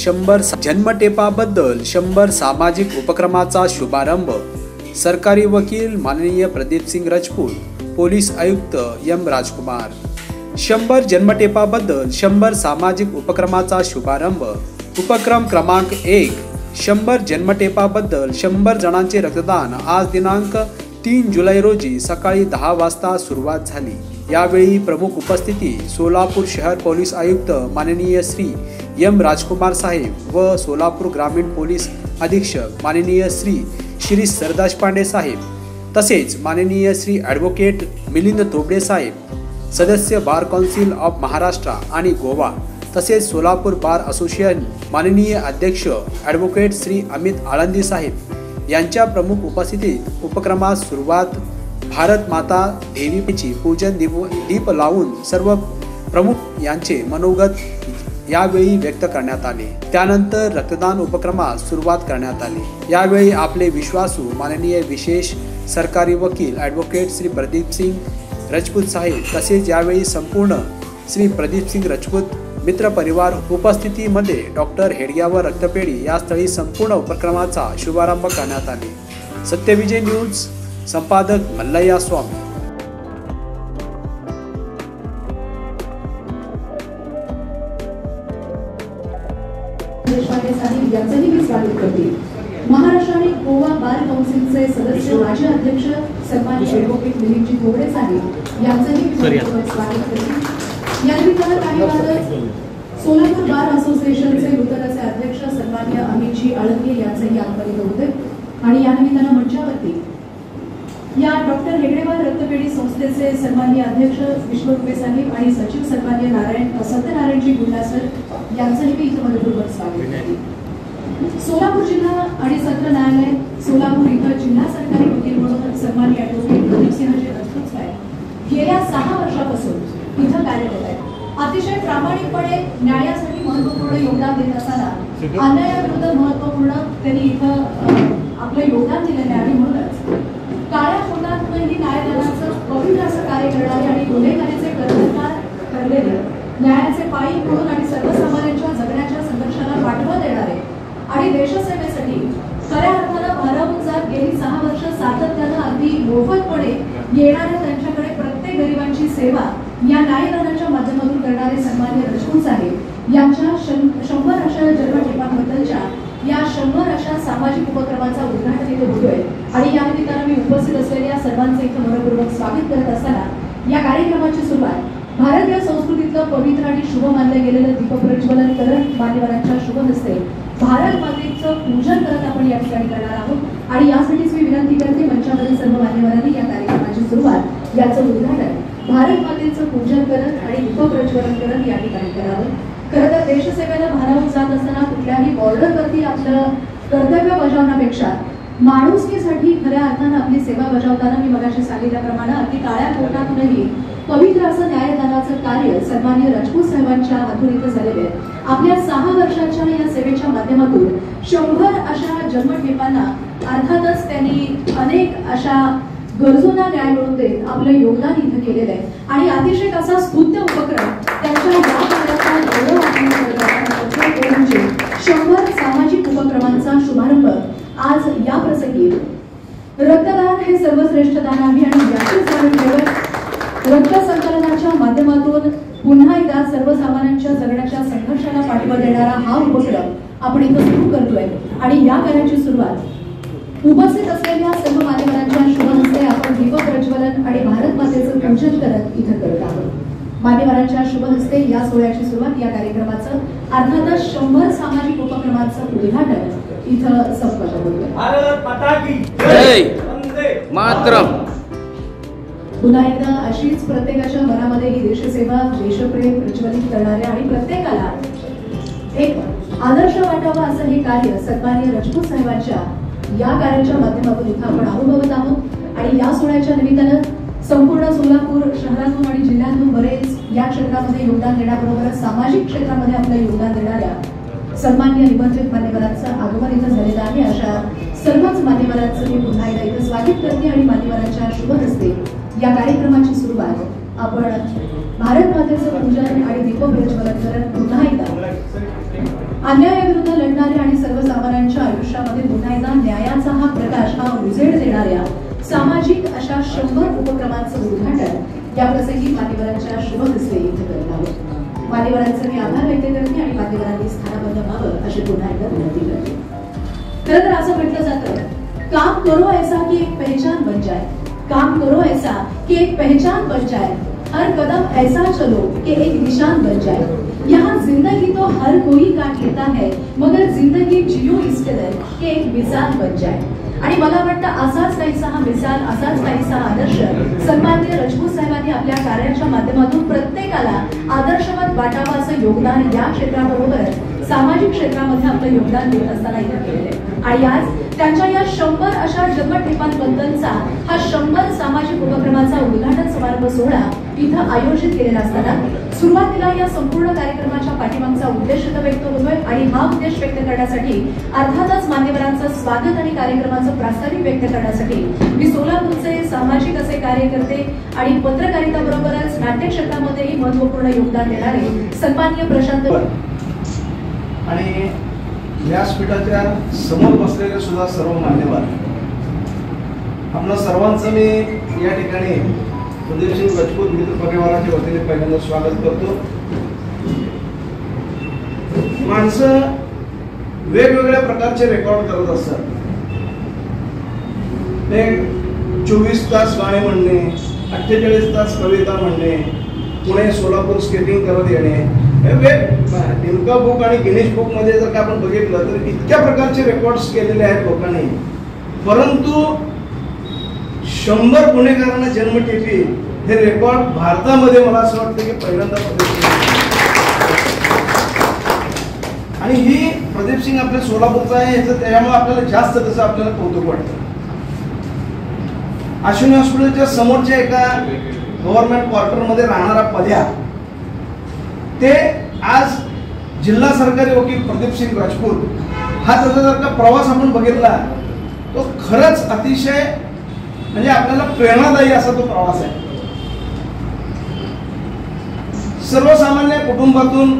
100 जन्मटेपाबद्दल 100 सामाजिक उपक्रमाचा शुभारंभ। सरकारी वकील माननीय प्रदीप सिंग राजपूत, पोलीस आयुक्त एम राजकुमार। 100 जन्मटेपाबद्दल 100 सामाजिक उपक्रमाचा शुभारंभ। उपक्रम क्रमांक 1, 100 जन्मटेपाबद्दल 100 जणांचे रक्तदान। आज दिनांक 3 जुलै रोजी सकाळी 10 वाजता सुरुवात झाली। यावेळी प्रमुख उपस्थिती सोलापूर शहर पोलीस आयुक्त माननीय श्री एम राजकुमार साहेब व सोलापूर ग्रामीण पोलीस अधीक्षक माननीय श्री शिरीष सरदास पांडे साहेब, तसेच माननीय श्री ॲडव्होकेट मिलिंद तोबडे साहेब, सदस्य बार काउन्सिल ऑफ महाराष्ट्र आणि गोवा, तसेच सोलापूर बार असोसिएशन माननीय अध्यक्ष ॲडव्होकेट श्री अमित आळंदी साहेब यांच्या प्रमुख उपस्थितीत उपक्रमास सुरुवात। भारत माता देवीची पूजन दीप लावून सर्व प्रमुख यांचे मनोगत यावेळी व्यक्त करण्यात आले। त्यानंतर रक्तदान उपक्रमास सुरुवात करण्यात आली। यावेळी आपले विश्वासू माननीय विशेष सरकारी वकील ॲडव्होकेट श्री प्रदीप सिंग राजपूत साहेब, तसेच यावेळी संपूर्ण श्री प्रदीप सिंग राजपूत मित्र परिवार उपस्थितीमध्ये डॉक्टर हेडग्यावर रक्तपेढी या स्थळी संपूर्ण उपक्रमाचा शुभारंभ करण्यात आले। सत्यविजय न्यूज संपादक मल्लय्या स्वामी। यांचंही मी स्वागत करते। महाराष्ट्र आणि गोवा बार काउन्सिलचे सदस्य माजी अध्यक्ष सन्माननीय ॲडव्होकेट मिलिंदजी तोबडे साहेब यांचंही मी स्वागत करते। या निमित्तानं काही सोलापूर बार असोसिएशनचे नूतन असे अध्यक्ष सन्माननीय अमितजी आळंदी यांचंही आगमन होते आणि या निमित्तानं मंचावरती या डॉक्टर हेगडेवार रक्तपेढी संस्थेचे सन्माननीय अध्यक्ष विश्वरूपे साहेब आणि सचिव सन्माननीय सत्यनारायणजी गुंडा सर यांचंही मी इथं मनपूर्वक स्वागत करते। सोलापूर जिल्हा आणि सत्र न्यायालय सोलापूर इथं जिल्हा सरकारी वकील म्हणून सन्माननीय ॲडव्होकेट प्रदीप सिंहजी राजपूत साहेब गेल्या 6 वर्षापासून इथं कार्यरत आहेत। अतिशय प्रामाणिकपणे न्यायासाठी महत्त्वपूर्ण योगदान देत असताना अन्यायाविरुद्ध महत्त्वपूर्ण त्यांनी इथं आपलं योगदान दिलेलं आहे। म्हणूनच काळ्या कोटातूनही न्यायदानाचं पवित्र असं कार्य करणारे आणि गुन्हेगारीचे कर्तव्य ठरलेले न्यायाचे पायी म्हणून आणि सर्वसामान्यांच्या जगण्याच्या संघर्षाला पाठबळ देणारे आणि देशसेवेसाठी खऱ्या अर्थानं भारावून जात गेली 6 वर्ष सातत्यानं अगदी मोफतपणे येणाऱ्या त्यांच्याकडे प्रत्येक गरिबांची सेवा या न्यायदानाच्या माध्यमातून करणारे सन्माननीय राजपूत साहेब यांच्या 100 अशा जन्मठेपांबद्दलच्या या 100 अशा सामाजिक उपक्रमाचा उद्घाटन इथे होतोय आणि या निमित्तानं मी उपस्थित असलेल्या सर्वांचे इथं मनपूर्वक स्वागत करत असताना या कार्यक्रमाची सुरुवात भारतीय संस्कृतीतलं पवित्र आणि शुभ मानलं गेलेलं दीपप्रज्वलन करत मान्यवरांच्या शुभ हस्ते भारत मातेचं पूजन करत आपण या ठिकाणी करणार आहोत आणि यासाठीच मी विनंती करते मंचावरील सर्व मान्यवरांनी या कार्यक्रमाची सुरुवात याचं उद्घाटन भारत मातेचं पूजन करत आणि दीपप्रज्वलन करत या ठिकाणी करावं। खरं तर देशसेवेला भारावून जात असताना कुठल्याही बॉर्डरवरती आपलं कर्तव्य बजावण्यापेक्षा माणुसकीसाठी खऱ्या अर्थानं आपली सेवा बजावताना मी मगाशी सांगितल्याप्रमाणे अगदी काळ्या कोटातूनही पवित्र असं न्यायदानाचं कार्य सन्माननीय राजपूत साहेबांच्या हातून इथं झालेले आहे। आपल्या 6 वर्षाच्या या सेवेच्या माध्यमातून 100 अशा जन्मठेपांना अर्थातच त्यांनी अनेक अशा गरजूंना न्याय मिळवून देत आपलं योगदान इथं केलेलं आहे आणि अतिशय असा स्तुत्य उपक्रम त्यांच्या या कार्याचा गौरव म्हणजे 100 सामाजिक उपक्रमांचा शुभारंभ आज या प्रसंगी। रक्तदान हे सर्वश्रेष्ठ दान आहे आणि याचीच जाणीव ठेवत रक्त संकलनाच्या माध्यमातून पुन्हा एकदा सर्वसामान्यांच्या जगण्याच्या संघर्षाला पाठबळ देणारा हा उपक्रम आपण इथं सुरू करतोय आणि या कार्याची सुरुवात उपस्थित असलेल्या सर्व मान्यवरांच्या शुभ हस्ते आपण दीपप्रज्वलन आणि भारत मातेचं पूजन करत इथं करत आहोत। मान्यवरांच्या शुभ हस्ते या सोहळ्याची सुरुवात या कार्यक्रमाचं अर्थातच 100 सामाजिक उपक्रमाचं उद्घाटन इथं संपन्न होतोय। भारत माता की जय, वंदे मातरम। पुन्हा एकदा अशीच प्रत्येकाच्या मनामध्ये ही देशसेवा देशप्रेम प्रज्वलित करणाऱ्या आणि प्रत्येकाला एक आदर्श वाटावा असं हे कार्य सन्माननीय राजपूत साहेबांच्या या कार्याच्या माध्यमातून इथं आपण अनुभवत आहोत आणि या सोहळ्याच्या निमित्तानं संपूर्ण सोलापूर शहरातून आणि जिल्ह्यातून बरेच या क्षेत्रामध्ये योगदान देण्याबरोबरच सामाजिक क्षेत्रामध्ये आपलं योगदान देणाऱ्या सन्माननीय निमंत्रित मान्यवरांचं आगमन इथं झालेलं आहे। अशा सर्वच मान्यवरांचं मी पुन्हा एकदा इथं स्वागत करते आणि मान्यवरांच्या शुभ हस्ते या कार्यक्रमाची सुरुवात आपण भारत मातेचं पूजन आणि दीपप्रज्वलन करत पुन्हा एकदा अन्यायाविरुद्ध लढणारे आणि सर्वसामान्यांच्या आयुष्यामध्ये पुन्हा एकदा न्यायाचा हा प्रकाश, हा उजेड देणाऱ्या सामाजिक अशा 100 उपक्रमांचं उद्घाटन या प्रसंगी मान्यवरांच्या शुभहस्ते इथे करत आहोत. मान्यवरांचे मी आभार व्यक्त करते आणि मान्यवरांनी स्थानाबद्ध व्हावं अशी पुन्हा एकदा विनंती करते. खरं तर असं म्हटलं जातं, काम करो ऐसा की एक पहचान बन जाए, काम करो ऐसा कि एक पहचान बन जाए, हर कदम ऐसा चलो कि एक निशान बन जाए. यहाँ जिंदगी तो हर कोई काट लेता है, मगर जिंदगी जियो इस कदर कि एक मिसाल बन जाए. आणि मला वाटतं असाच काहीसा हा मिसाल, असाच काहीसा आदर्श सन्माननीय राजपूत साहेबांनी आपल्या कार्याच्या माध्यमातून प्रत्येकाला आदर्शवत वाटावं असं योगदान या क्षेत्राबरोबर सामाजिक क्षेत्रामध्ये आपलं योगदान देत असताना इथे केलेलं आहे. आणि आज त्यांच्या या 100 अशा जन्मठेपांबद्दलचा हा 100 सामाजिक उपक्रमाचा उद्घाटन समारंभ सोहळा इथं आयोजित केलेला असताना सुरुवातीला या संपूर्ण कार्यक्रमाच्या पाठीमागचा उद्देश इथं व्यक्त होतोय आणि हा उद्देश व्यक्त करण्यासाठी अर्थातच मान्यवरांचं स्वागत आणि कार्यक्रमाचं प्रास्ताविक व्यक्त करण्यासाठी मी सोलापूरचे सामाजिक असे कार्यकर्ते आणि पत्रकारिता बरोबरच नाट्य क्षेत्रामध्येही महत्वपूर्ण योगदान देणारे सन्माननीय प्रशांत आणि व्यासपीठाच्या समोर बसलेले सुद्धा सर्व मान्यवर, आपल्या सर्वांचं मी या ठिकाणी प्रदीपसिंग राजपूत मित्र परिवाराच्या वतीने पहिल्यांदा स्वागत करतो. माणसं वेगवेगळ्या प्रकारचे रेकॉर्ड करत असतात. ते 24 तास गाणे म्हणणे, 48 तास कविता म्हणणे, पुणे सोलापूर स्केटिंग करत येणे, लिम्का बुक आणि गिनीज बुक मध्ये जर का आपण बघितलं तर इतक्या प्रकारचे रेकॉर्ड्स केलेले आहेत लोकांनी. परंतु 100 गुन्हेगारांना जन्मठेपी हे रेकॉर्ड भारतामध्ये मला असं वाटतं की पहिल्यांदा आणि ही प्रदीपसिंग आपल्या सोलापूरचा आहे, याचं त्यामुळे आपल्याला जास्त त्याचं आपल्याला कौतुक वाटतं. अश्विनी हॉस्पिटलच्या समोरच्या एका गव्हर्नमेंट क्वार्टरमध्ये राहणारा पद्या, ते आज जिल्हा सरकारी वकील प्रदीपसिंग राजपूत हा त्याचा जर का प्रवास आपण बघितला तो खरंच अतिशय म्हणजे आपल्याला प्रेरणादायी असा तो प्रवास आहे. सर्वसामान्य कुटुंबातून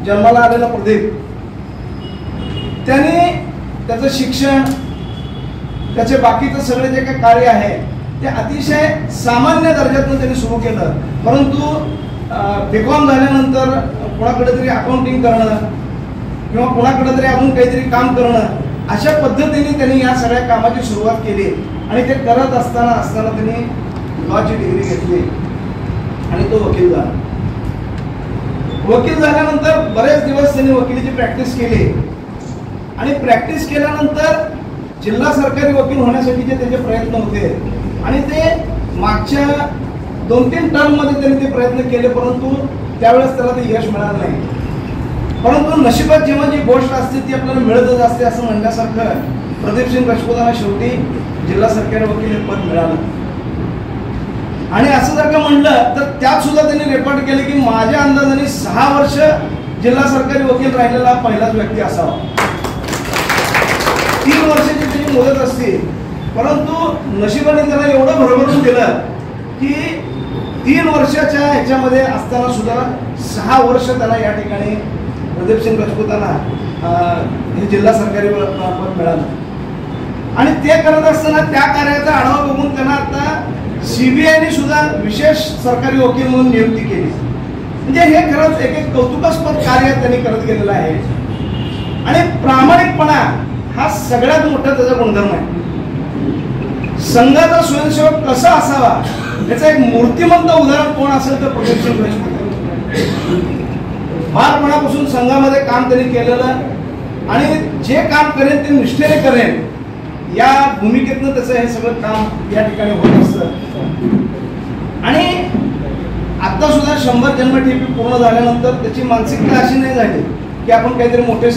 जन्माला आलेला प्रदीप, त्याने त्याचं शिक्षण, त्याचे बाकीचं सगळे जे काही कार्य आहे ते अतिशय सामान्य दर्जातून त्यांनी सुरू केलं. परंतु बीकॉम झाल्यानंतर कोणाकडे तरी अकाउंटिंग करणं किंवा कोणाकडे तरी अजून काहीतरी काम करणं अशा पद्धतीने त्यांनी या सगळ्या कामाची सुरुवात केली. आणि ते करत असताना त्यांनी लॉची डिग्री घेतली आणि तो वकील झाला. वकील झाल्यानंतर बरेच दिवस त्यांनी वकिलीची प्रॅक्टिस केली आणि प्रॅक्टिस केल्यानंतर जिल्हा सरकारी वकील होण्यासाठीचे त्याचे प्रयत्न होते आणि ते मागच्या 2-3 टर्म मध्ये त्यांनी ते प्रयत्न केले, परंतु त्यावेळेस त्याला ते यश मिळालं नाही. परंतु नशिबात जेव्हा जी गोष्ट असते ती आपल्याला मिळतच असते असं म्हणण्यासारखं प्रदीपसिंग राजपूतांना शेवटी जिल्हा सरकारी वकील हे पद मिळालं. आणि असं जर का म्हणलं तर त्यात सुद्धा त्यांनी रेकॉर्ड केले की माझ्या अंदाजाने 6 वर्ष जिल्हा सरकारी वकील राहिलेला पहिलाच व्यक्ती असावा. 3 वर्षाची त्याची मुदत असते, परंतु नशिबाने त्याला एवढं भरभरून दिलं की 3 वर्षाच्या ह्याच्यामध्ये असताना सुद्धा 6 वर्ष त्याला या ठिकाणी प्रदीपसिंग राजपूतांना हे जिल्हा सरकारी पद मिळालं. आणि ते करत असताना त्या कार्याचा आढावा बघून त्यांना आता सीबीआयने सुद्धा विशेष सरकारी वकील म्हणून नियुक्ती केली. म्हणजे हे खरंच एक कौतुकास्पद कार्य त्यांनी करत गेलेलं आहे. आणि प्रामाणिकपणा हा सगळ्यात मोठा त्याचा गुणधर्म आहे. संघाचा स्वयंसेवक कसा असावा याचं एक मूर्तिमंत उदाहरण कोण असेल तर प्रदीपसिंग राजपूत. बालपणापासून संघामध्ये काम त्यांनी केलेलं आणि जे काम करेन ते निष्ठेने करेन या भूमिकेतनं त्याचं हे सगळं काम या ठिकाणी होत असतं. आणि आता सुद्धा 100 जन्मठेपी पूर्ण झाल्यानंतर त्याची मानसिकता अशी नाही झाली की आपण काहीतरी मोठे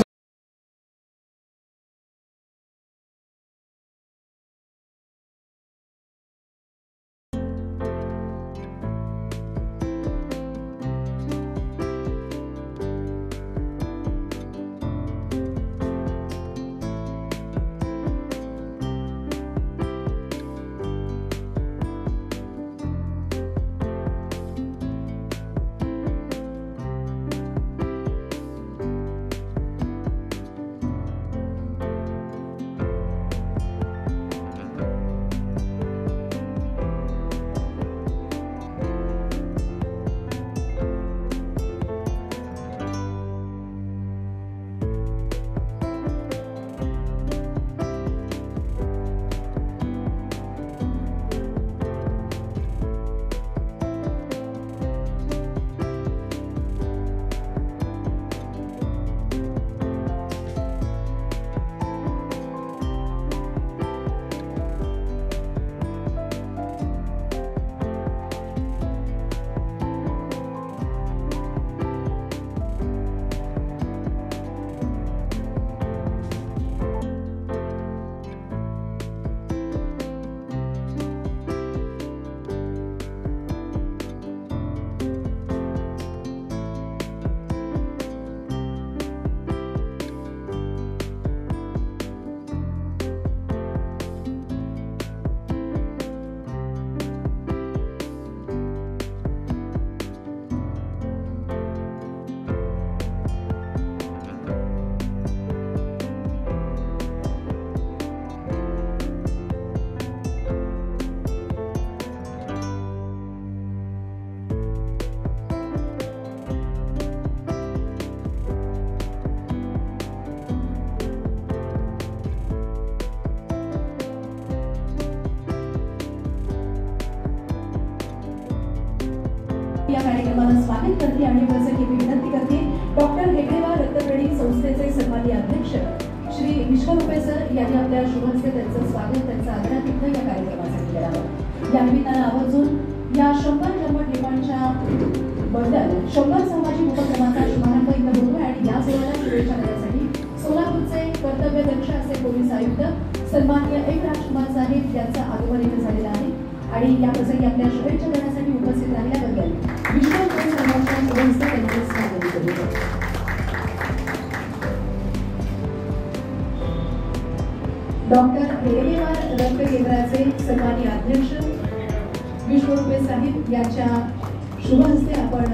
कार्यक्रमाला स्वागत करते आणि प्रसंगी मी विनंती करते डॉक्टर हेगडेवार रक्तपेढी संस्थेचे सन्माननीय अध्यक्ष श्री विश्वरूपे सर यांनी आपल्या शुभ हस्ते त्यांचं स्वागत, त्यांचं आदरातिथ्य या कार्यक्रमासाठी करावं। या निमित्तानं आवर्जून या 100 जन्मठेपांच्या बद्दल 100 सामाजिक उपक्रमाचा शुभारंभ इथं होतोय आणि या सोहळ्याला शुभेच्छा देण्यासाठी सोलापूरचे कर्तव्यदक्ष असे पोलीस आयुक्त सन्माननीय एम राजकुमार साहेब यांचं आगमन इथे झालेलं आहे आणि या प्रसंगी आपल्या शुभेच्छा देण्यासाठी उपस्थित राहिल्याबद्दल विश्वरूपे साहेबांच्या शुभ हस्ते त्यांचे स्वागत करतो। डॉक्टर हेगडेवार रक्त केंद्राचे सन्माननीय अध्यक्ष विश्वरूपे साहेब यांच्या शुभ हस्ते आपण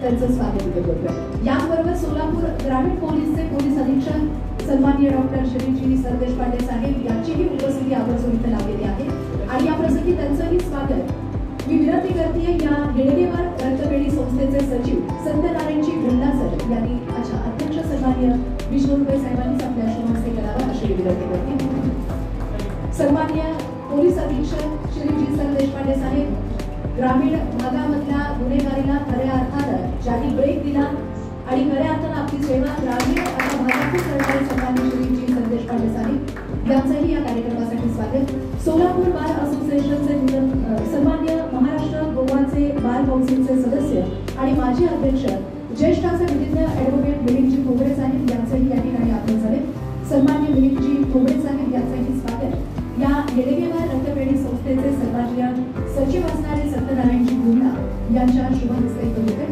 त्यांचं स्वागत करतोय। याचबरोबर सोलापूर ग्रामीण पोलीसचे पोलीस अधीक्षक सन्माननीय डॉक्टर श्री सरदेशपांडे साहेब यांचीही उपस्थिती आवर्जून इथे लावलेली आहे आणि या प्रसंगी त्यांचंही स्वागत मी विनंती करते या हेगडेवार रक्तपेढी संस्थेचे सचिव सत्यनारायणजी गुंडासर यांनी अध्यक्ष सन्माननीय विश्वरूपे साहेबांनीच आपल्या शुभ हस्ते करावा अशी विनंती करते। सन्माननीय पोलीस अधीक्षक श्री जी सरदेशपांडे साहेब ग्रामीण भागामधल्या गुन्हेगारीला खऱ्या अर्थानं ज्यांनी ब्रेक दिला आणि खऱ्या अर्थानं आपली सेवा ग्रामीण भागातून करणारे सन्माननीय श्री जी सरदेशपांडे साहेब यांचंही या कार्यक्रमासाठी स्वागत। सोलापूर बार असोसिएशनचे सन्माननीय महाराष्ट्र गोवाचे बार काउन्सिलचे सदस्य आणि माजी अध्यक्ष ज्येष्ठ असे विधिज्ञ ॲडव्होकेट मिलिंदजी खोबरे साहेब यांचंही या ठिकाणी आगमन झाले। सन्माननीय मिलिंदजी खोबरे साहेब यांचंही स्वागत। या हेगडेवार रक्तपेढी संस्थेचे सन्माननीय सचिव असणारे सत्यनारायणजी गुंडा यांच्या शुभ हस्ते इथे होते।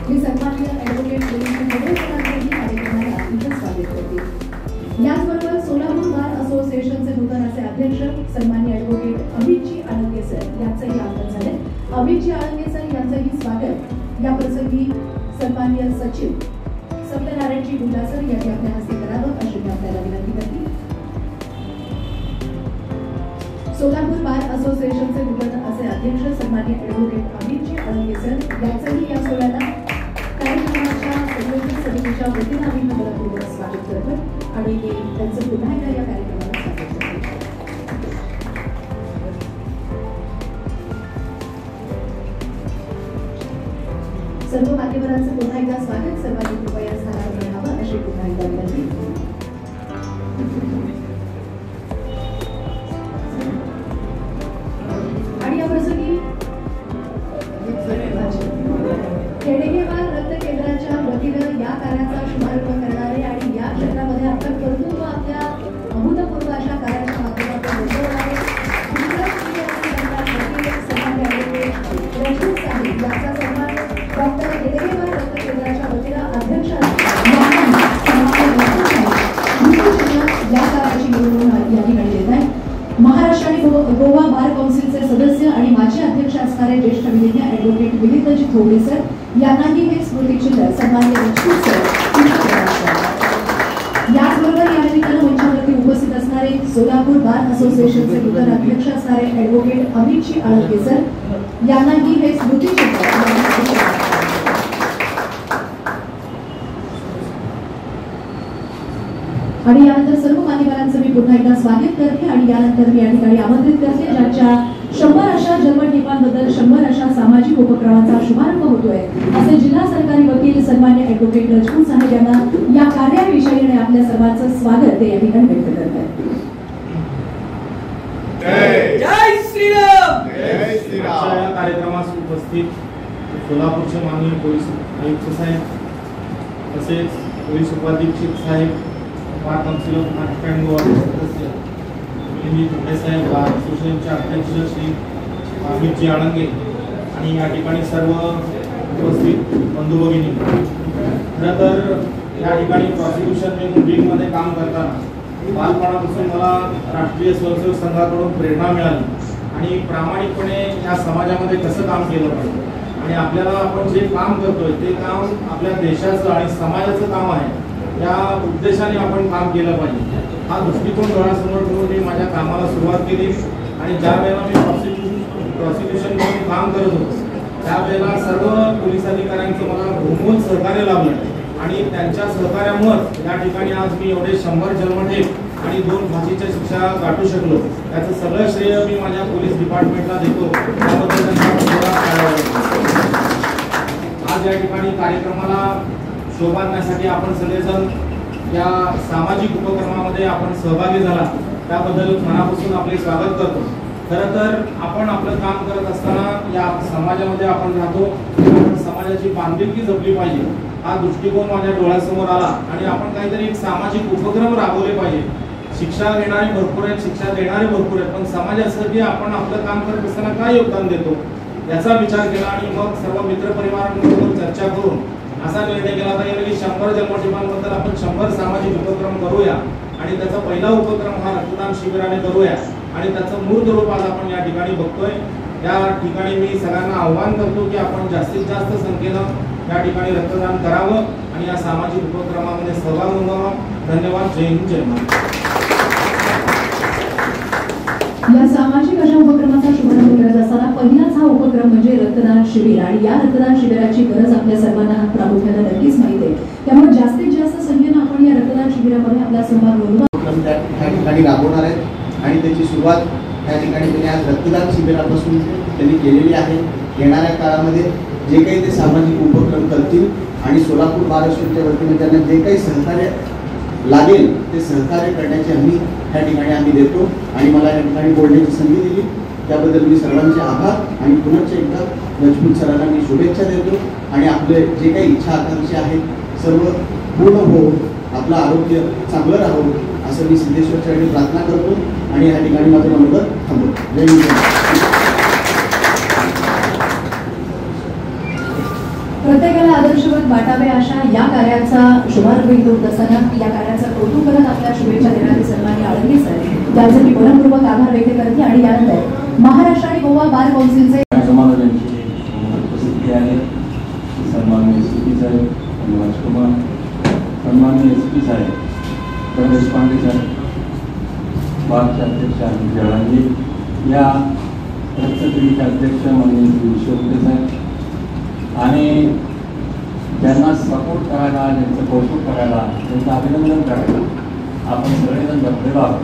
मी सन्माननीय ॲडव्होकेट मिलिंदजी खोबरे साहेबांचंही कार्यक्रमाला इथे स्वागत करते। याचबरोबर सोलापूर बार असोसिएशनचे नूतन असे अध्यक्ष सन्माननीय ॲडव्होकेट अमितजी आळंगे सर यांचंही आगमन झाले। अमितजी आळंगे सर यांचंही स्वागत या प्रसंगी सन्माननीय सचिव सत्यनारायणजी गुंडा सर यांनी आपल्या हस्ते करावं अशी मी आपल्याला विनंती करते। सोलापूर बार असोसिएशनचे नूतन असे अध्यक्ष सन्माननीय ॲडव्होकेट अमितजी आळंगे सर यांचंही या सोहळ्याला कार्यक्रमाच्या संयोजक समितीच्या वतीनं आम्ही मनपूर्वक स्वागत करतो आणि त्यांचं पुन्हा एकदा या कार्यक्रमाला स्वागत करतो। सर्व मान्यवरांचं पुन्हा एकदा स्वागत, सर्वांनी कृपया स्थानावर राहावं अशी पुन्हा एकदा विनंती। आणि या प्रसंगी हेगडेवार रक्त केंद्राच्या वतीनं या कार्याचा शुभारंभ करणारे आणि या क्षेत्रामध्ये आपण कर्तृत्व आपल्या अभूतपूर्व अशा कार्याच्या माध्यमातून बसवणारे याचा सन्मान डॉक्टर हेगडेवार रक्त केंद्राच्या वतीनं अध्यक्ष या कार्याची निवडणूक या ठिकाणी देत आहे। महाराष्ट्र आणि गोवा बार काउन्सिलचे सदस्य आणि माजी अध्यक्ष असणारे ज्येष्ठ विधिज्ञ ॲडव्होकेट मिलिंदजी खोबरे सर यांनाही हे स्मृतिचिन्ह सन्माननीय राजपूत सर। याचबरोबर या निमित्तानं मंचावरती उपस्थित असणारे सोलापूर बार असोसिएशनचे नूतन अध्यक्ष असणारे ॲडव्होकेट अमितजी आळंगे सर यांनाही हे स्मृतिचिन्ह आणि यानंतर सर्व मान्यवरांचं मी पुन्हा एकदा स्वागत करते आणि यानंतर मी या ठिकाणी आमंत्रित करते ज्यांच्या 100 अशा जन्मठेपांबद्दल 100 अशा सामाजिक उपक्रमाचा शुभारंभ होतोय असे जिल्हा सरकारी वकील सन्माननीय ॲडव्होकेट राजपूत साहेब यांना या कार्याविषयी आणि आपल्या सर्वांचं स्वागत ते या ठिकाणी व्यक्त करत आहेत। जय श्रीराम। जय श्रीराम। या कार्यक्रमास उपस्थित सोलापूरचे माननीय पोलीस आयुक्त साहेब तसेच पोलीस उपाधीक्षक साहेब bar council of Maharashtra and Goa सदस्य मिलिंदजी खोबरे साहेब बार असोसिएशनचे अध्यक्ष श्री अमितजी आळंगे आणि या ठिकाणी सर्व उपस्थित बंधू भगिनी, खरं तर या ठिकाणी प्रॉसिक्युशन विंगमध्ये काम करताना बालपणापासून मला राष्ट्रीय स्वयंसेवक संघाकडून प्रेरणा मिळाली आणि प्रामाणिकपणे या समाजामध्ये कसं काम केलं पाहिजे आणि आपल्याला आपण जे काम करतोय ते काम आपल्या देशाचं आणि समाजाचं काम आहे या उद्देशाने आपण काम केलं पाहिजे हा दृष्टिकोन डोळ्यासमोर ठेवून मी माझ्या कामाला सुरुवात केली आणि ज्या वेळेला मी प्रॉसिक्युशन म्हणून काम करत होतो त्यावेळेला सर्व पोलीस अधिकाऱ्यांचं मला बहुमोल सहकार्य लाभलं आणि त्यांच्या सहकार्यामुळे या ठिकाणी आज मी एवढे 100 जन्मठेप आणि 2 फाशीच्या शिक्षा गाठू शकलो। त्याचं सगळं श्रेय मी माझ्या पोलीस डिपार्टमेंटला देतो, त्याबद्दल त्यांचा आज या ठिकाणी कार्यक्रमाला शोभा आणण्यासाठी आपण सगळेजण या सामाजिक उपक्रमामध्ये आपण सहभागी झाला त्याबद्दल मनापासून आपले स्वागत करतो. खरं तर आपण आपलं काम करत असताना या समाजामध्ये आपण राहतो, आपण समाजाची बांधिलकी जपली पाहिजे हा दृष्टिकोन माझ्या डोळ्यासमोर आला आणि आपण काहीतरी एक सामाजिक उपक्रम राबवले पाहिजे. शिक्षा घेणारे भरपूर आहेत, शिक्षा देणारे भरपूर आहेत, पण समाजासाठी आपण आपलं काम करत असताना काय योगदान देतो याचा विचार केला आणि मग सर्व मित्रपरिवारांबरोबर चर्चा करून असा निर्णय केला पाहिजे की 100 जन्मठिकाणांबद्दल आपण 100 सामाजिक उपक्रम करूया आणि त्याचा पहिला उपक्रम हा रक्तदान शिबिराने करूया आणि त्याचं मूर्त रूप आज आपण या ठिकाणी बघतोय. या ठिकाणी मी सगळ्यांना आव्हान करतो की आपण जास्तीत जास्त संख्येनं या ठिकाणी रक्तदान करावं आणि या सामाजिक उपक्रमामध्ये सहभाग नोंदवावा. धन्यवाद. जय हिंद, जय महाराष्ट्र. या सामाजिक अशा उपक्रमाचा शुभारंभ करत असताना पहिलाच हा उपक्रम म्हणजे रक्तदान शिबिर आणि या रक्तदान शिबिराची गरज आपल्या सर्वांना प्रामुख्याने नक्कीच माहिती आहे. त्यामुळे जास्तीत जास्त संख्येनं आपण या रक्तदान शिबिरामध्ये आपला सहभाग नोंदवा. त्या ठिकाणी राबवणार आहेत आणि त्याची सुरुवात त्या ठिकाणी त्यांनी आज रक्तदान शिबिरापासून त्यांनी केलेली आहे. येणाऱ्या काळामध्ये जे काही ते सामाजिक उपक्रम करतील आणि सोलापूर महाराष्ट्राच्या वतीने त्यांना जे काही सहकार्य लागेल ते सहकार्य करण्याची हमी त्या ठिकाणी आम्ही देतो आणि मला या ठिकाणी बोलण्याची संधी दिली त्याबद्दल मी सर्वांचे आभार आणि पुनश्च एकदा रजपूत सरांना मी शुभेच्छा देतो आणि आपले जे काही इच्छा आकांक्षा आहेत सर्व पूर्ण हो, आपलं आरोग्य चांगलं राहो असं मी सिद्धेश्वरच्या प्रार्थना करतो आणि या ठिकाणी माझं मनोगत थांबवतो. जय हिंद. प्रत्येकाला आदर्शवत वाटावे अशा या कार्याचा शुभारंभ इथं होत असताना या कार्याचं कौतुक करत आपल्या शुभेच्छा देणारे सन्माननीय आळंगे सर त्यांचे मी मनपूर्वक आभार व्यक्त करते आणि यानंतर महाराष्ट्र आणि गोवा बार काउन्सिलचे उपस्थिती आहे. सन्माननीय एसपी साहेब राजकुमार, सन्माननीय एसपी साहेब देशपांडे साहेब, बारचे अध्यक्ष अनिल जळांगे, या रक्तपेढीचे अध्यक्ष माननीय विश्वते साहेब आणि ज्यांना सपोर्ट करायला, ज्यांचं कौतुक करायला, त्यांचं अभिनंदन करायला आपण सगळेजण जमलेलो आहोत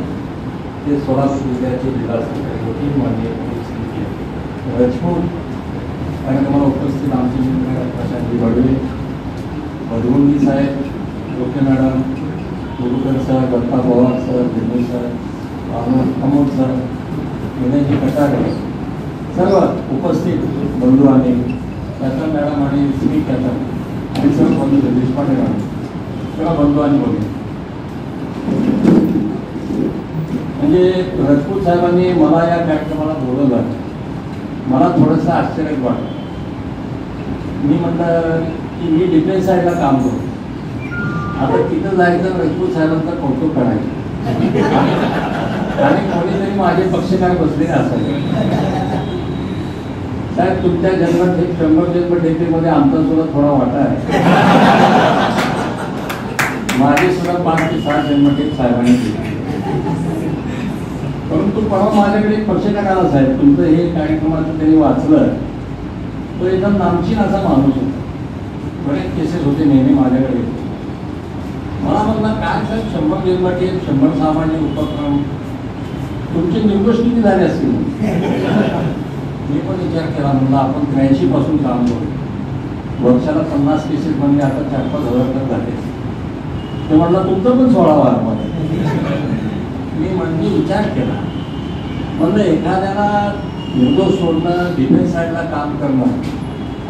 ते सोलापूर जिल्ह्याचे जिल्हाधिकारी वकील माननीय रजपूत कार्यक्रमाला उपस्थित आमचे मित्र प्रशांत बडवे, मधुवंगी साहेब, Doke madam, Gurukar sir, Datta Pawar sir, Dinesh sir, Amol sir, विनयजी कटारे, सर्व उपस्थित बंधू आणि त्याचा मॅडम आणि स्मित त्याचा आणि सर्व बंधू देशपांडे मॅडम, सर्व बंधू आणि बघू म्हणजे रजपूत साहेबांनी मला या कार्यक्रमाला बोलवलं. मला थोडंसं आश्चर्य वाटलं. मी म्हटलं की मी डिफेन्स साईडला काम करतो, आता तिथं जायचं रजपूत साहेबांचं कौतुक करायचं आणि कोणीतरी माझे पक्षकार बसलेले असायचे. साहेब तुमच्या जन्मठेप 100 जन्मठेपीमध्ये आमचा सुद्धा थोडा वाटा आहे. माझे सुद्धा 5 ते 6 जन्मठेप साहेबांनी दिली. परंतु परवा माझ्याकडे एक पक्षकार आला, साहेब तुमचं हे कार्यक्रमाचं त्यांनी वाचलं, तो एकदम नामचीन असा माणूस होता. बरेच केसेस होते नेहमी माझ्याकडे. मला म्हणला काय साहेब 100 जन्मठेप 100 सामाजिक उपक्रम तुमचे निर्गोष किती झाले असतील. मी पण विचार केला, म्हणलं आपण 83 पासून काम करू, वर्षाला 50 केसेस म्हणजे आता 4-5 हजार तर झाले. ते म्हटलं तुमचं पण 16 वार. मी म्हणजे विचार केला, म्हणलं एखाद्याला निर्दोष सोडणं, डिफेन्स साईडला काम करणं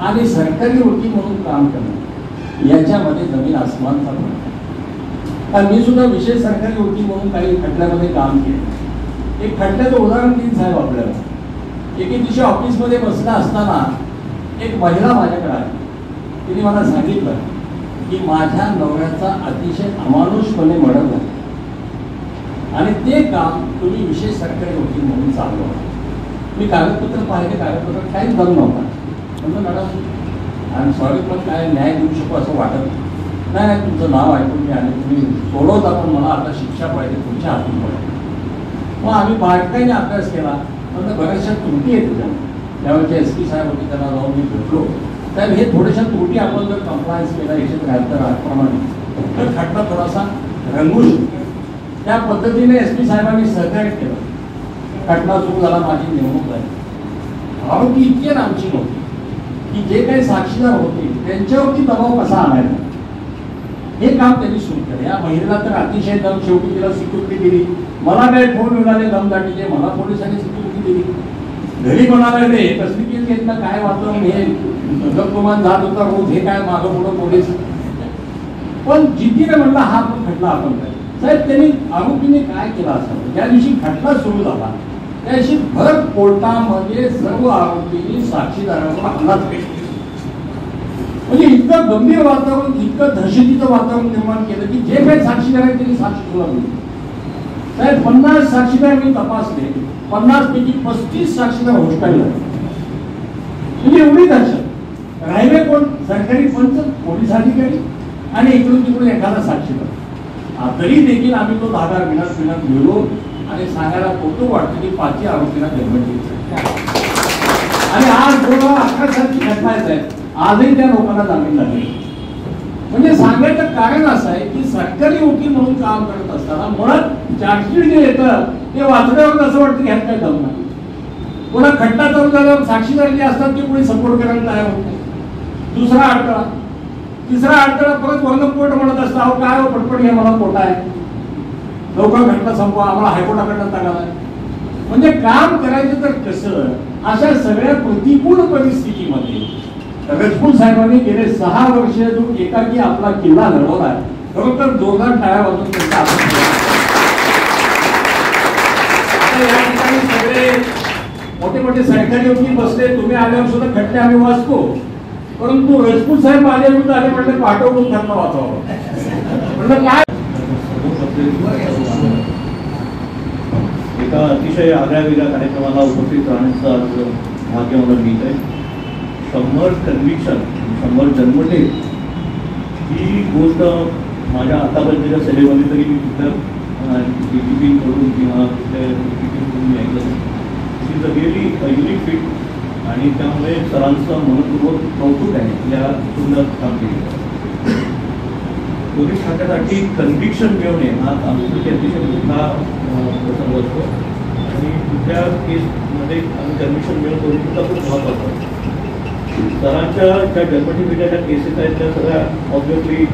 आणि सरकारी वकील म्हणून काम करणं याच्यामध्ये जमीन आसमानचा फरक. कारण मी सुद्धा विशेष सरकारी वकील म्हणून काही खटल्यामध्ये काम केलं. एक खटल्याचं उदाहरण देईन साहेब आपल्याला. एके दिवशी ऑफिसमध्ये बसला असताना एक महिला माझ्याकडे आली. तिने मला सांगितलं की माझ्या नवऱ्याचा अतिशय अमानुषपणे मर्डर झाला आणि ते काम तुम्ही विशेष सरकारी वकील म्हणून चालवा. मी कागदपत्र पाहिले, कागदपत्र काहीच दम नव्हता. म्हणलं मॅडम आय एम सॉरी, पण काय न्याय देऊ शकू असं वाटत नाही. नाही तुमचं नाव ऐकून मी आणि तुम्ही सोडवता, पण मला आता शिक्षा पाहिजे तुमच्या हातून पाहिजे. मग आम्ही बारकाईने अभ्यास केला. म्हणलं बऱ्याचशा त्रुटी आहेत तुझ्या. त्यावेळेचे एस पी साहेब होते, त्यांना जाऊन मी भेटलो. साहेब हे थोड्याशा त्रुटी आपण जर कंप्लायन्स केला 173 प्रमाणे तर खटला थोडासा रंगू शकतो. त्या पद्धतीने एस पी साहेबांनी सहकार्य केलं. खटला सुरू झाला, माझी नेमणूक झाली. आरोपी इतके नामची नव्हती. की जे काही साक्षीदार होते त्यांच्यावरती दबाव कसा आणायचा हे काम त्यांनी सुरू केलं. या महिलेला तर अतिशय दम, शेवटी तिला सिक्युरिटी दिली. मला काय फोन मिळाले दमदाटीचे, मला पोलिसांनी सिक्युरिटी दिली. घरी म्हणाला रे कसली केस घेतला, काय वातावरण, हे गपगुमान जात होता रोज, हे काय मागं पुढं पोलीस. पण जिद्दीने म्हणला हा पण खटला आपण काय साहेब. त्यांनी आरोपीने काय केलं असावं, ज्या दिवशी खटला सुरू झाला त्या दिवशी भर कोर्टामध्ये सर्व आरोपींनी साक्षीदारांवर हल्लाच केला. म्हणजे इतकं गंभीर वातावरण, इतकं दहशतीचं वातावरण निर्माण केलं की जे काही साक्षीदार आहेत त्यांनी साक्षी दिली. साहेब 50 साक्षीदार मी तपासले, 50 पैकी 35 साक्षीदार हॉस्टाईल झाले. म्हणजे एवढी दहशत. राहिले कोण? सरकारी पंच, पोलीस अधिकारी आणि इकडून तिकडून एखादा साक्षीदार. तरी देखील आम्ही तो धागा विनाश मिळलो आणि सांगायला कौतुक वाटतं की 5 आरोपींना जन्म दिला. आणि आज 2011 सालची घटना आहे, आजही त्या लोकांना जामीन लागले. म्हणजे सांगायचं कारण असं आहे की सरकारी वकील म्हणून काम करत असताना मुळात चार्जशीट जे येतं ते वाचल्यावर असं वाटतं की ह्यात काय दम नाही. पुन्हा खटला चालू झाल्यावर साक्षीदार जे असतात ते कोणी सपोर्ट करायला तयार होत नाही. दुसरा अडथळा, तिसरा अडथळा परत वर्ण कोर्ट म्हणत असतं अहो काय हो पटपट घ्या, मला कोटा आहे, लवकर घटना संपवा, आम्हाला हायकोर्टाकडनं तगाला आहे. म्हणजे काम करायचं तर कसं, अशा सगळ्या प्रतिकूल परिस्थितीमध्ये रजपूत साहेबांनी गेले 6 वर्ष जो एकाकी आपला किल्ला लढवला आहे, खरं तर जोरदार टाळ्या वाजवून त्यांचा या ठिकाणी सगळे मोठे मोठे सरकारी वकील बसले, तुम्ही आल्यावर सुद्धा खटले आम्ही वाचतो. परंतु रजपूत साहेब आले म्हटले पाठवून खटला वाचावं. म्हटलं काय एका अतिशय आगळ्यावेगळ्या कार्यक्रमाला उपस्थित राहण्याचं आज भाग्य मला मिळत आहे. 100 कन्व्हिक्शन, 100 जन्मठेप ही गोष्ट माझ्या आतापर्यंतच्या सेवेमध्ये तरी मी कुठल्या DGP कडून किंवा कुठल्या DGP मी ऐकलं नाही. It is a really unique feet आणि त्यामुळे सरांचं मनपूर्वक कौतुक आहे या सुंदर कामगिरीचं. पोलीस खात्यासाठी कन्व्हिक्शन मिळवणे हा आमच्यासाठी अतिशय मोठा प्रसंग असतो आणि कुठल्या केसमध्ये आम्ही कन्व्हिक्शन मिळवतो हे सुद्धा खूप महत्त्वाचं असतं. सरांच्या ज्या जन्मठेपीच्या ज्या केसेस आहेत त्या सगळ्या ऑब्व्हियसली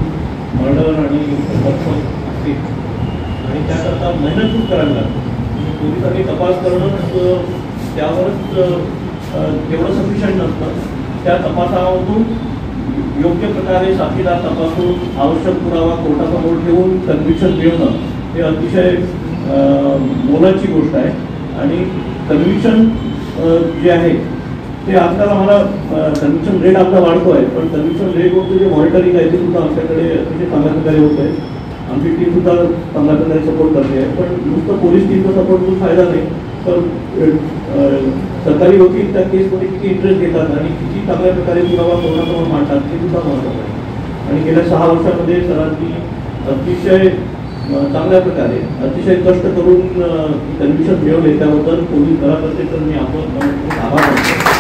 मर्डर आणि असतील आणि त्याकरता मेहनत खूप करावी लागते. पोलिसांनी तपास करणं त्यावरच तेवढं सफिशियंट नसतं. त्या तपासामधून योग्य प्रकारे साक्षीदार तपासून आवश्यक पुरावा कोर्टासमोर ठेवून कन्व्हिक्शन मिळवणं हे अतिशय मोलाची गोष्ट आहे. आणि कन्व्हिक्शन जे आहे ते आजकाल आम्हाला कन्व्हिक्शन रेट आपला वाढतो आहे, पण कन्व्हिक्शन रेटवरचं जे मॉनिटरिंग आहे ते सुद्धा आमच्याकडे अतिशय चांगल्या प्रकारे होत आहे. आमची टीम सुद्धा चांगल्या प्रकारे सपोर्ट करते आहे. पण नुसतं पोलीस टीमचा सपोर्टचा फायदा नाही, तर सरकारी वकील त्या केसमध्ये किती इंटरेस्ट घेतात आणि किती चांगल्या प्रकारे पुरावा कोर्टासमोर मांडतात हे सुद्धा महत्त्वाचं आहे. आणि गेल्या 6 वर्षामध्ये सरांनी अतिशय चांगल्या प्रकारे अतिशय कष्ट करून कन्व्हिक्शन मिळवले, त्याबद्दल पोलीस दलातर्फे तर मी आपण आभार मानतो.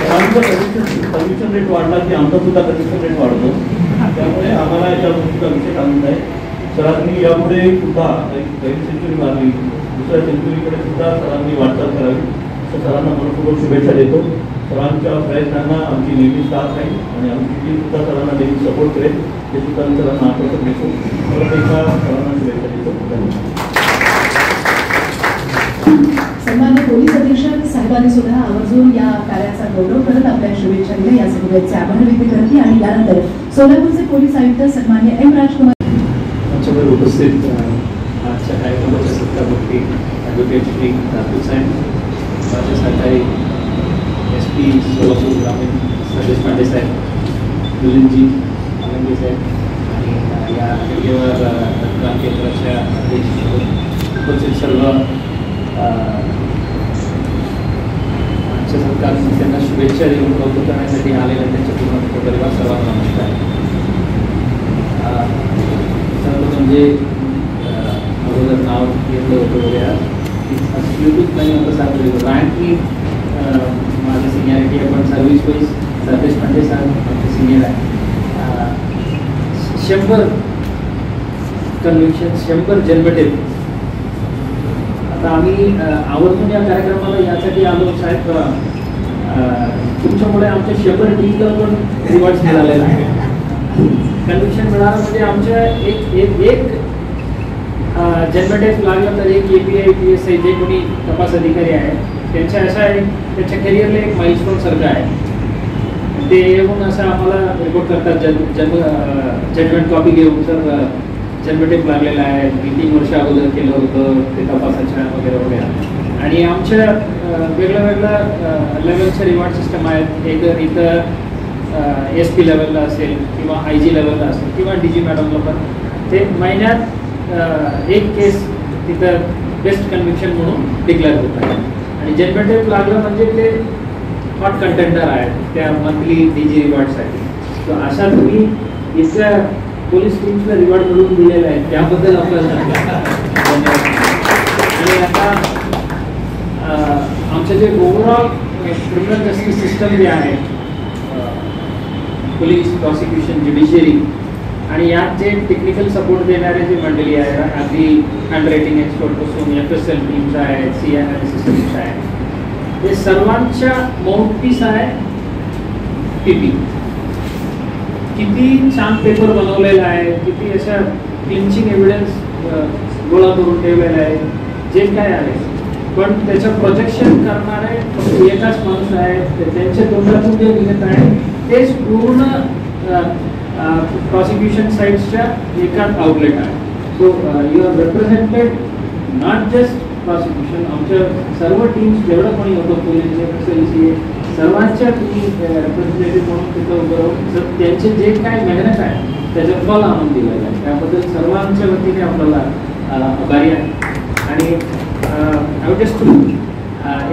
सरांचं कन्व्हिक्शन रेट वाढला की आमचा सुद्धा कन्व्हिक्शन रेट वाढतो, त्यामुळे आम्हाला या गोष्टीचा विशेष आनंद आहे. सरांनी यापुढे सुद्धा एक सेंचुरी मारली, दुसऱ्या सेंचुरीकडे सुद्धा सरांनी वाटचाल करावी असं सरांना मनपूर्वक शुभेच्छा देतो. सरांच्या प्रयत्नांना आमची नेहमी साथ राहील आणि आमची टीम सुद्धा सरांना नेहमी सपोर्ट करेल हे सुद्धा मी सरांना आश्वासन देतो. परत एकदा सरांना शुभेच्छा देतो. धन्यवाद. सन्मान्य पोलीस अधीक्षक साहेबांनी सुद्धा आवर्जून या कार्याचा गौरव करत आपल्या शुभेच्छा दिल्या, यासाठी त्यांचे आभार व्यक्त करते. आणि यानंतर सोलापूरचे पोलीस आयुक्त सन्मान्य M. राजकुमार आमच्यावर उपस्थित आजच्या कार्यक्रमाच्या सत्कारमुखी ॲडव्होकेट श्री राजपूत साहेब, माझे सहकारी SP सोलापूर ग्रामीण सतीश पांडे साहेब, दुलिनजी आनंदी साहेब आणि या वेगवेगळ्या मतदान केंद्राच्या उपस्थित सर्व आमच्या सरकार त्यांना शुभेच्छा देऊन कौतुक करण्यासाठी आलेल्या त्यांच्या पूर्ण परिवार सर्वांना नमस्कार. सर्वप्रथम जे अगोदर नाव घेतलं होतं वगैरे यूट्यूब नाही होतं सांगितलं रँकली माझी सिनियरिटी आहे, पण सर्व्हिस वाईज सतीश पांडे साहेब आमचे सिनियर आहे. 100 कन्व्हिक्शन, 100 जन्मठेप. आता आम्ही आवर्जून या कार्यक्रमाला यासाठी आलो साहेब, तुमच्यामुळे आमच्या 100 टीमला पण रिवॉर्ड्स मिळालेला आहे. कन्व्हिक्शन मिळालं म्हणजे आमच्या एक जन्मठेप लागलं तर एक API PSI जे कोणी तपास अधिकारी आहे त्यांच्या असा आहे, त्याच्या करिअरला एक माइलस्टोन सारखं आहे. ते येऊन असं आम्हाला रिपोर्ट करतात जजमेंट कॉपी घेऊन, सर जन्मठेप लागलेला आहे, 3 वर्ष अगोदर केलं होतं ते तपासाच्या वगैरे वगैरे. आणि आमच्या वेगळ्या लेवलचे रिवॉर्ड सिस्टम आहेत. इथं SP लेवलला असेल किंवा IG लेवलला असेल किंवा DG मॅडमला पण ते महिन्यात एक केस तिथं बेस्ट कन्व्हिक्शन म्हणून डिक्लेअर होत आहे. आणि जन्मठेप लागलं म्हणजे ते हॉट कंटेंडर आहेत त्या मंथली DG रिवॉर्डसाठी. तर अशा तुम्ही इथल्या पोलीस टीम्सला रिवॉर्ड मिळवून दिलेला आहे त्याबद्दल आपल्याला धन्यवाद. आणि आता आमचं जे ओव्हरऑल क्रिमिनल जस्टिस सिस्टम जे आहे, पोलीस, प्रॉसिक्युशन, ज्युडिशियरी आणि यात जे टेक्निकल सपोर्ट देणारे जे मंडळी आहे, अगदी हँड रायटिंग एक्सपर्टपासून FSL टीम्स आहेत, CI अनालिसिस टीम्स आहे, ते सर्वांच्या माउथपीस आहे PP. किती छान पेपर बनवलेला आहे, किती अशा क्लिंचिंग एव्हिडन्स गोळा करून ठेवलेला आहे जे काय आहे. पण त्याचं प्रोजेक्शन करणारे फक्त एकच माणूस आहे, त्यांच्या तोंडातून जे निघत आहे तेच पूर्ण प्रॉसिक्युशन साईड्सच्या एकाच आउटलेट आहे. So you are represented not just prosecution, आमच्या सर्व टीम्स जेवढं कोणी होतं, पोलीस, FSL, CA, सर्वांच्या तुम्ही रिप्रेझेंटेटिव्ह म्हणून तिथं उभं राहून त्यांचे जे काय मेहनत आहे त्याचं फल आणून दिलेलं आहे. त्याबद्दल सर्वांच्या वतीने आपल्याला आभारी आहे. आणि जस्ट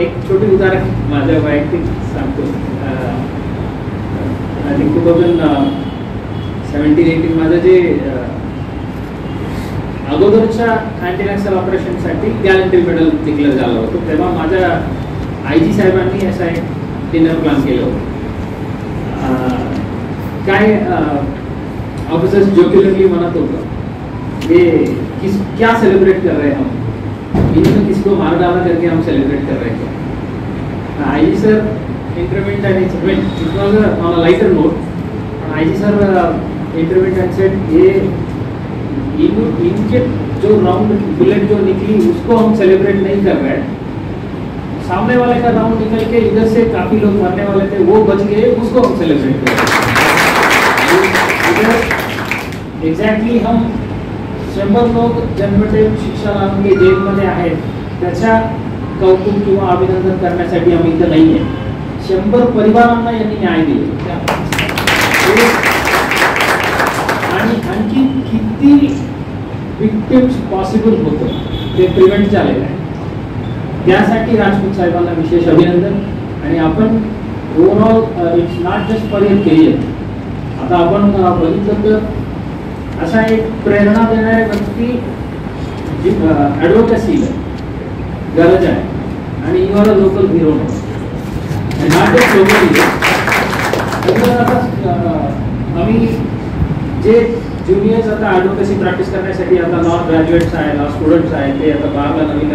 एक छोटी उदाहरण माझ्या वैयक्तिक सांगतो. आय थिंक 2017-18 माझं जे अगोदरच्या अँटी नॅक्सल ऑपरेशनसाठी गॅलंट्री मेडल डिक्लेअर झालं होतं, तेव्हा माझ्या IG साहेबांनी असा एक डिनर प्लॅन केलं होतं. काय ऑफिसर्स जोक्युलरली म्हणत होतं ये क्या सेलिब्रेट कर रहे हैं हम, इन्होंने किसको मार डाला करके हम सेलिब्रेट कर रहे हैं. IG sir interviewed and it was on a lighter note. IG sir interviewed and said ये इनके जो राउंड बुलेट जो निकली उसको हम सेलिब्रेट नहीं कर रहे हैं, सामने वाले का राउंड निकल के इधर से काफी लोग मरने वाले थे वो बच गए, उसको हम सेलिब्रेट कर रहे हैं. एग्जैक्टली हम 100 लोग जन्मठेप शिक्षा लावून जेलमध्ये आहेत त्याच्या कौतुक किंवा अभिनंदन करण्यासाठी आम्ही इथं नाही आहे. 100 परिवारांना यांनी न्याय दिला. आणि आणखी किती विक्टिम्स पॉसिबल होतं ते प्रिव्हेंट झालेलं आहे. त्यासाठी राजपूत साहेबांना विशेष अभिनंदन. आणि आपण overall it's not just for your career. आता आपण बघितलं तर असा एक प्रेरणा देणाऱ्या व्यक्ती ॲडव्होकसीला गरज आहे. आणि you are a local hero not just local hero. आम्ही जे ज्युनियर्स आता ॲडव्होकसी प्रॅक्टिस करण्यासाठी आता लॉ ग्रॅज्युएट्स आहे, लॉ स्टुडंट्स आहेत, ते आता बारला नवीन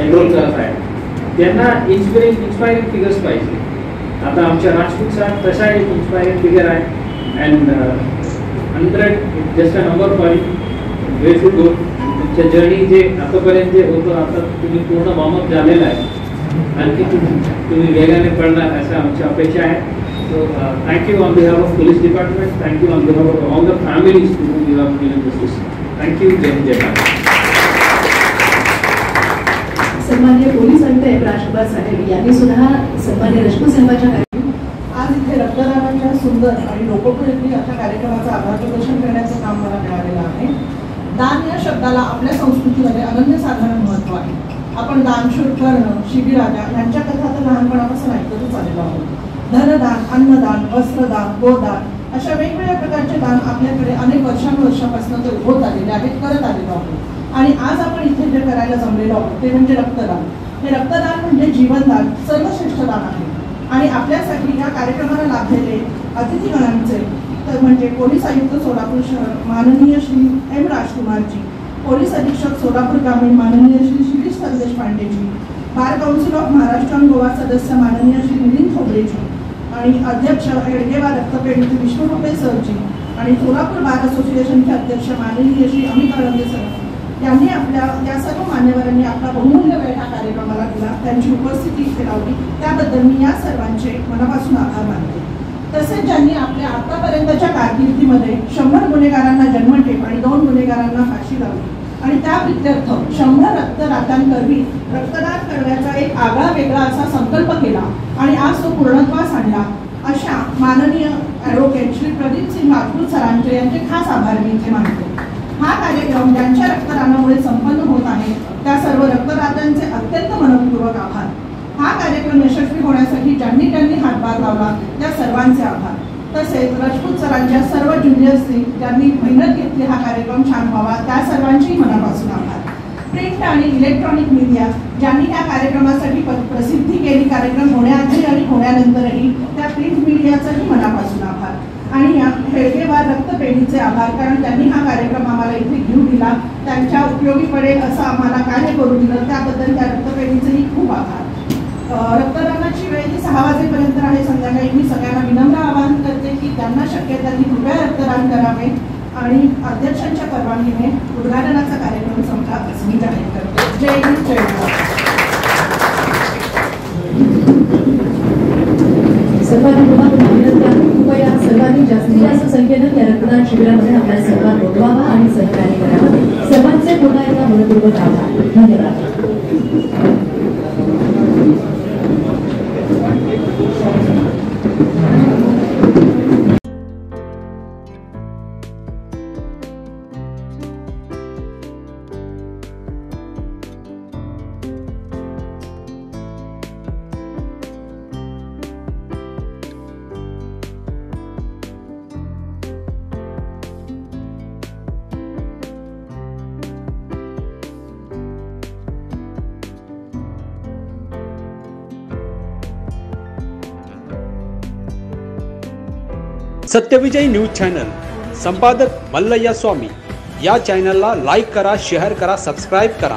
एनरोल करत आहेत, त्यांना इन्स्पायरिंग फिगर्स पाहिजे. आता आमच्या राजपूत साहेब तशा एक इन्स्पायरिंग फिगर आहे. And 100 just a number point way to go. तुमच्या जर्नी जे आतापर्यंत जे होतं आता तुम्ही पूर्ण वॉर्मअप झालेलं आहे. आणखी तुम्ही वेगाने पडणार असं आमची अपेक्षा आहे. So thank you on behalf of police department, thank you on behalf of all the families to whom you have given justice. Thank you. जय जय. सन्माननीय पोलीस आयुक्त M. राजकुमार साहेब यांनी सुद्धा सन्माननीय राजपूत साहेबांच्या आज इथे रक्तदानाच्या सुंदर आणि लोकप्रिय अशा कार्यक्रमाचं आभार प्रदर्शन करण्याचं काम मला मिळालेलं आहे. दान या शब्दाला आपल्या संस्कृतीमध्ये अनन्यसाधारण महत्त्व आहे. आपण दानशूर करणं, शिबिराजा यांच्या कथा तर लहानपणापासून ऐकतच आलेलो आहोत. धनदान, अन्नदान, वस्त्रदान, गोदान अशा वेगवेगळ्या प्रकारचे दान आपल्याकडे अनेक वर्षानुवर्षापासून ते होत आलेले आहेत, करत आलेलो आहोत. आणि आज आपण इथे जे करायला जमलेलो आहोत ते म्हणजे रक्तदान. हे रक्तदान म्हणजे जीवनदान, सर्वश्रेष्ठ दान आहे. आणि आपल्यासाठी या कार्यक्रमाला लाभलेले अतिथीगणांचे तर म्हणजे पोलीस आयुक्त सोलापूर शहर माननीय श्री M. राजकुमारजी, पोलीस अधीक्षक सोलापूर ग्रामीण माननीय श्री शिरीष संदेश पांडेजी, बार काउन्सिल ऑफ महाराष्ट्र आणि गोवा सदस्य माननीय श्री मिलिंद खोबरेजी आणि अध्यक्ष हेडगेवार रक्तपेढीचे विष्णू रुपे सरजी आणि सोलापूर बार असोसिएशनचे अध्यक्ष माननीय श्री अमित आळंदे सर यांनी या सर्व मान्यवरांनी आपला बहुमूल्य वेळ या कार्यक्रमाला दिला, त्यांची उपस्थिती इथे लावली, त्याबद्दल मी या सर्वांचे मनापासून आभार मानते. तसेच ज्यांनी आपल्या आतापर्यंतच्या कारकिर्दीमध्ये 100 गुन्हेगारांना जन्मठेप आणि 2 गुन्हेगारांना फाशी लावली आणि त्या प्रित्यर्थ 100 रक्तदात्यांकरवी रक्तदान करण्याचा एक आगळा वेगळा असा संकल्प केला आणि आज तो पूर्णत्वास आणला, अशा माननीय ॲडव्होकेट श्री प्रदीपसिंग राजपूत सरांचे यांचे खास आभार मी इथे मानतो. हा कार्यक्रम ज्यांच्या रक्तदानामुळे संपन्न होत आहे त्या सर्व रक्तदात्यांचे अत्यंत मनपूर्वक आभार. हा कार्यक्रम यशस्वी होण्यासाठी ज्यांनी हातभार लावला त्या सर्वांचे आभार. तसेच राजपूत सरांच्या सर्व ज्युनियर्सनी ज्यांनी मेहनत घेतली हा कार्यक्रम छान व्हावा त्या सर्वांचेही मनापासून आभार. प्रिंट आणि इलेक्ट्रॉनिक मीडिया ज्यांनी या कार्यक्रमासाठी प्रसिद्धी केली, कार्यक्रम होण्याआधी आणि होण्यानंतरही त्या प्रिंट मीडियाचाही मनापासून आभार. आणि या हेडगेवार रक्तपेढीचे आभार, कारण त्यांनी हा कार्यक्रम आम्हाला इथे घेऊन दिला, त्यांच्या उपयोगी पडेल असं आम्हाला कार्य करून दिलं, त्याबद्दल त्या रक्तपेढीचेही खूप आभार. रक्तदानाची वेळ ही 6 वाजेपर्यंत आहे संध्याकाळी. मी सगळ्यांना विनम्र आवाहन करते की त्यांना शक्य त्यांनी कृपया रक्तदान करावे आणि अध्यक्षांच्या परवानगीने उद्घाटनाचा कार्यक्रम संपला असं मी जाहीर करते. जय हिंद, जय महाराष्ट्र. कृपया सर्वांनी जास्तीत जास्त संख्येनं या रक्तदान शिबिरामध्ये आपला सहभाग नोंदवावा आणि सहकार्य करावं. सर्वांचे पुन्हा एकदा मनपूर्वक आभार. धन्यवाद. सत्यविजय न्यूज चॅनल संपादक मल्लय्या स्वामी या चॅनलला लाईक करा, शेअर करा, सबस्क्राईब करा.